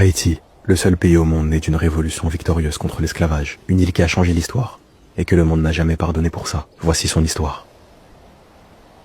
Haïti, le seul pays au monde né d'une révolution victorieuse contre l'esclavage, une île qui a changé l'histoire, et que le monde n'a jamais pardonné pour ça. Voici son histoire.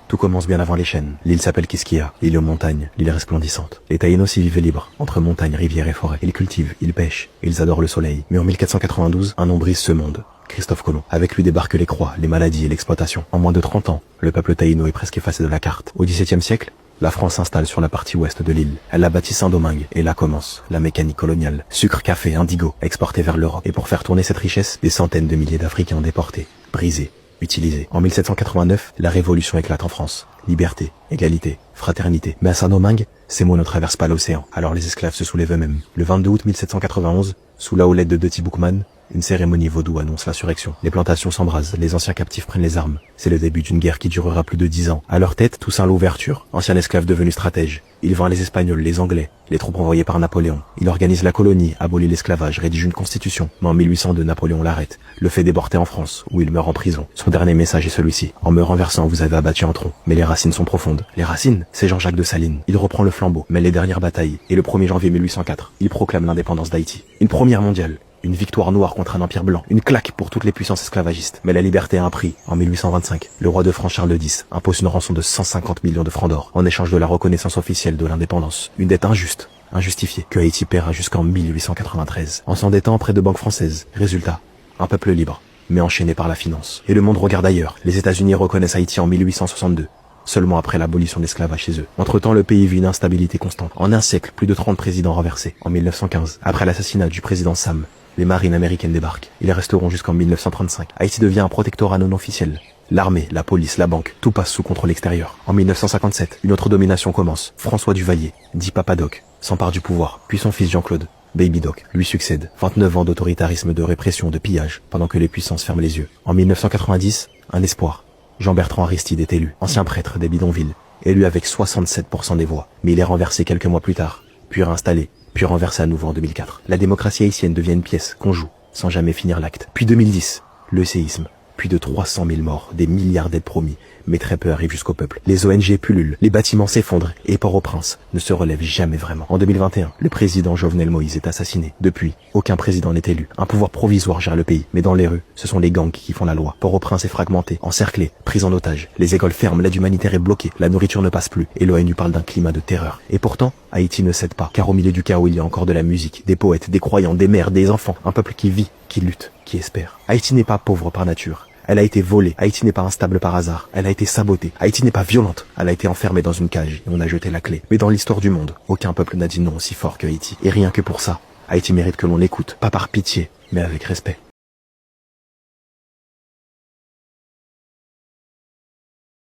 Tout commence bien avant les chênes. L'île s'appelle Quisquia, l'île aux montagnes, l'île resplendissante. Les Taïnos y vivaient libres, entre montagnes, rivières et forêts. Ils cultivent, ils pêchent, ils adorent le soleil. Mais en 1492, un nom brise ce monde. Christophe Colomb. Avec lui débarquent les croix, les maladies et l'exploitation. En moins de 30 ans, le peuple taïno est presque effacé de la carte. Au XVIIe siècle, la France s'installe sur la partie ouest de l'île. Elle la bâtit Saint-Domingue, et là commence la mécanique coloniale. Sucre, café, indigo, exportés vers l'Europe. Et pour faire tourner cette richesse, des centaines de milliers d'Africains déportés, brisés, utilisés. En 1789, la révolution éclate en France. Liberté, égalité, fraternité. Mais à Saint-Domingue, ces mots ne traversent pas l'océan. Alors les esclaves se soulèvent eux-mêmes. Le 22 août 1791, sous la houlette de Deti Boukman, une cérémonie vaudou annonce l'insurrection. Les plantations s'embrasent, les anciens captifs prennent les armes. C'est le début d'une guerre qui durera plus de 10 ans. À leur tête, Toussaint Louverture, ancien esclave devenu stratège. Il vainc les Espagnols, les Anglais, les troupes envoyées par Napoléon. Il organise la colonie, abolit l'esclavage, rédige une constitution. Mais en 1802, Napoléon l'arrête, le fait déporter en France, où il meurt en prison. Son dernier message est celui-ci. En me renversant, vous avez abattu un tronc. Mais les racines sont profondes. Les racines, c'est Jean-Jacques Dessalines. Il reprend le flambeau, mène les dernières batailles. Et le 1er janvier 1804, il proclame l'indépendance d'Haïti. Une première mondiale. Une victoire noire contre un empire blanc. Une claque pour toutes les puissances esclavagistes. Mais la liberté a un prix. En 1825, le roi de France Charles X impose une rançon de 150 millions de francs d'or en échange de la reconnaissance officielle de l'indépendance. Une dette injuste, injustifiée, que Haïti paiera jusqu'en 1893. En s'endettant auprès de banques françaises. Résultat, un peuple libre, mais enchaîné par la finance. Et le monde regarde ailleurs. Les États-Unis reconnaissent Haïti en 1862. Seulement après l'abolition de l'esclavage chez eux. Entre-temps, le pays vit une instabilité constante. En un siècle, plus de 30 présidents renversés. En 1915, après l'assassinat du président Sam, les marines américaines débarquent. Ils resteront jusqu'en 1935. Haïti devient un protectorat non officiel. L'armée, la police, la banque, tout passe sous contrôle extérieur. En 1957, une autre domination commence. François Duvalier, dit Papa Doc, s'empare du pouvoir. Puis son fils Jean-Claude, Baby Doc, lui succède. 29 ans d'autoritarisme, de répression, de pillage, pendant que les puissances ferment les yeux. En 1990, un espoir. Jean-Bertrand Aristide est élu, ancien prêtre des bidonvilles, élu avec 67% des voix. Mais il est renversé quelques mois plus tard, puis réinstallé, puis renversé à nouveau en 2004. La démocratie haïtienne devient une pièce qu'on joue, sans jamais finir l'acte. Puis 2010, le séisme. Plus de 300 000 morts, des milliards d'aides promis, mais très peu arrivent jusqu'au peuple. Les ONG pullulent, les bâtiments s'effondrent, et Port-au-Prince ne se relève jamais vraiment. En 2021, le président Jovenel Moïse est assassiné. Depuis, aucun président n'est élu. Un pouvoir provisoire gère le pays, mais dans les rues, ce sont les gangs qui font la loi. Port-au-Prince est fragmenté, encerclé, pris en otage. Les écoles ferment, l'aide humanitaire est bloquée, la nourriture ne passe plus, et l'ONU parle d'un climat de terreur. Et pourtant, Haïti ne cède pas, car au milieu du chaos, il y a encore de la musique, des poètes, des croyants, des mères, des enfants, un peuple qui vit, qui lutte, qui espère. Haïti n'est pas pauvre par nature. Elle a été volée. Haïti n'est pas instable par hasard. Elle a été sabotée. Haïti n'est pas violente. Elle a été enfermée dans une cage et on a jeté la clé. Mais dans l'histoire du monde, aucun peuple n'a dit non aussi fort que Haïti. Et rien que pour ça, Haïti mérite que l'on l'écoute. Pas par pitié, mais avec respect.